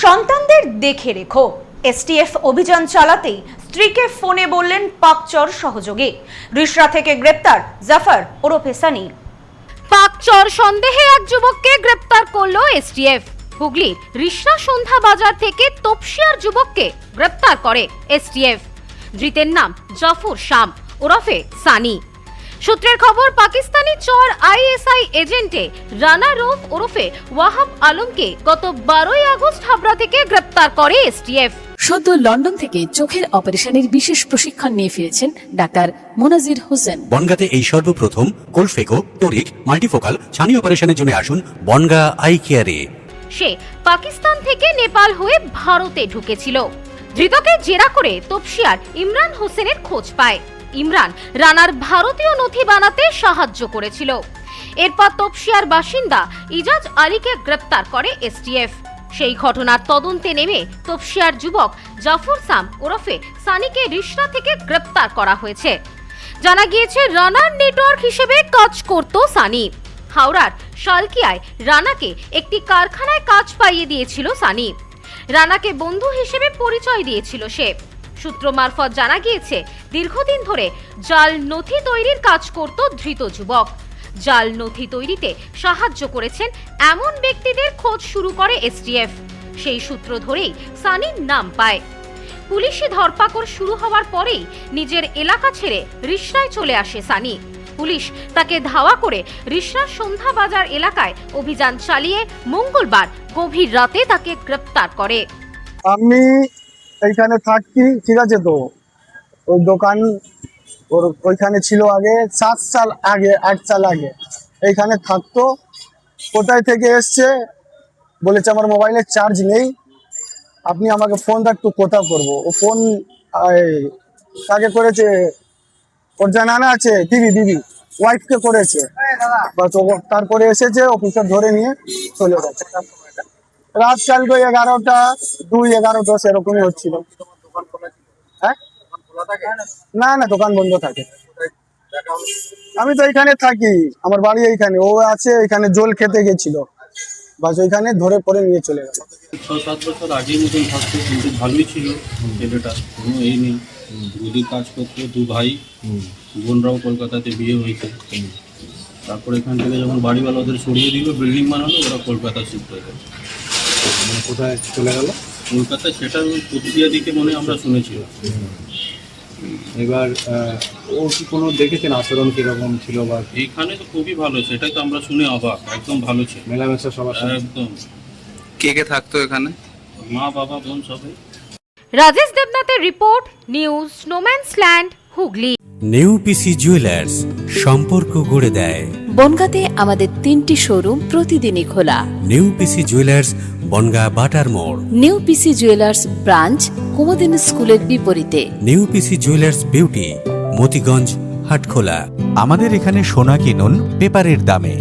সন্তানদের দেখে রেখো। এসটিএফ অভিযান চালাতেই স্ত্রীকে ফোনে বললেন পাকচর সহযোগী। রিষড়া থেকে গ্রেপ্তার জাফর ওরফে সানি। পাকচর সন্দেহে এক যুবককে গ্রেপ্তার করলো এসটিএফ। হুগলির রিষড়া সন্ধ্যা বাজার থেকে তপসিয়ার যুবককে গ্রেপ্তার করে এসটিএফ। ধৃতের নাম জাফর শাম ওরফে সানি। সূত্রের খবর, পাকিস্তানি চর আইএসআই এজেন্টে রানা রৌফ ওরফে ওয়াহাব আলমকে গত 12 আগস্ট হাবড়া থেকে গ্রেপ্তার করে এসটিএফ। সদ্য লন্ডন থেকে চোখের অপারেশনের বিশেষ প্রশিক্ষণ নিয়ে ফিরেছেন ডাক্তার মোনাজির হোসেন। বনগাঁতে এই সর্বপ্রথম কোলফেকো, টোরিক, মাল্টিফোকাল ছানি অপারেশনের জন্য আসুন বনগাঁ আই কেয়ারে। সে পাকিস্তান থেকে নেপাল হয়ে ভারতে ঢুকেছিল। ধৃতকে জেরা করে তপসিয়ার ইমরান হোসেনের খোঁজ পায়। ইমরান রানার ভারতীয় নথি বানাতে সাহায্য করেছিল। এরপর তপসিয়ার বাসিন্দা ইজাজ আলীকে গ্রেপ্তার করে এসটিএফ। সেই ঘটনার তদন্তে নেমে তপসিয়ার যুবক জাফর শাম ওরফে সানিকে রিষড়া থেকে গ্রেপ্তার করা হয়েছে। জানা গিয়েছে, রানার নেটওয়ার্ক হিসেবে কাজ করত সানি। হাওড়ার শালকিয়ায় রানাকে একটি কারখানায় কাজ পাইয়ে দিয়েছিল সানি। রানাকে বন্ধু হিসেবে পরিচয় দিয়েছিল সে। সূত্র মারফত জানা গিয়েছে, দীর্ঘদিন ধরে জাল নথি তৈরির কাজ করত ধৃত যুবক। জাল নথি তৈরিতে সাহায্য করেছেন এমন ব্যক্তিদের খোঁজ শুরু করে এসটিএফ। সেই সূত্র ধরেই সানির নাম পায়। পুলিশি ধরপাকড় শুরু হওয়ার পরেই নিজের এলাকা ছেড়ে রিষড়ায় চলে আসে সানি। পুলিশ তাকে ধাওয়া করে রিষড়া সন্ধ্যা বাজার এলাকায় অভিযান চালিয়ে মঙ্গলবার গভীর রাতে তাকে গ্রেপ্তার করে। আমি এইখানে থাকি, ঠিক আছে, তো ওই দোকান ওর ওইখানে ছিল আগে 8 সাল আগে এইখানে থাকতো। কোথায় থেকে এসছে বলেছে আমার মোবাইলে চার্জ নেই, আপনি আমাকে ফোন একটু কোথাও করবো। ও ফোন কাকে করেছে, ওর জানানা আছে, দিদি ওয়াইফকে করেছে। তারপরে এসেছে, অফিসার ধরে নিয়ে চলে গেছে। রাত কালকে 11টা 2, 11, 10 এরকমই হচ্ছিল। হ্যাঁ, না দোকান বন্ধ থাকে। আমি তো এখানে থাকি, আমার বাড়ি এইখানে। ও আছে এখানে, জল খেতে গেছিল, বাস ওইখানে ধরে পরে নিয়ে চলে গেল। 6-7 বছর আগের মতন থাকতো, কিন্তু ভালোই ছিল ছেলেটা, কোনো এই নেই। দিদি কাজ করতো, 2 ভাই, বোনরাও কলকাতাতে বিয়ে হয়েছে। তারপরে এখান থেকে যখন বাড়িওয়ালা ওদের সরিয়ে দিল, বিল্ডিং বানালো, ওরা কলকাতা শিফট হয়ে গেল। কোথায় চলে গেল? কলকাতায়, সেটা প্রতিক্রিয়া দিকে মনে আমরা শুনেছি। এবার ও কি কোনো দেখেছেন আচরণ কিরকম ছিল? বা এইখানে তো খুবই ভালো, সেটাই তো আমরা শুনে অবাক, একদম ভালো ছিল, মেলামেশা সবার সাথে একদম। কে থাকতো এখানে? মা, বাবা, বোন সবাই। রাজেশ দেবনাথের রিপোর্ট, নিউজ স্নোম্যান্সল্যান্ড, হুগলি। নিউ পিসি জুয়েলার্স, সম্পর্ক গড়ে দেয়। বনগাঁতে আমাদের 3টি শোরুম প্রতিদিনই খোলা। নিউ পিসি জুয়েলার্স, বনগাঁ বাটার মোড়। নিউ পিসি জুয়েলার্স ব্রাঞ্চ কুমদিন স্কুলের বিপরীতে। New PC jewellers beauty, Motiganj, Hatkhola. আমাদের এখানে সোনা কিনুন পেপারের দামে।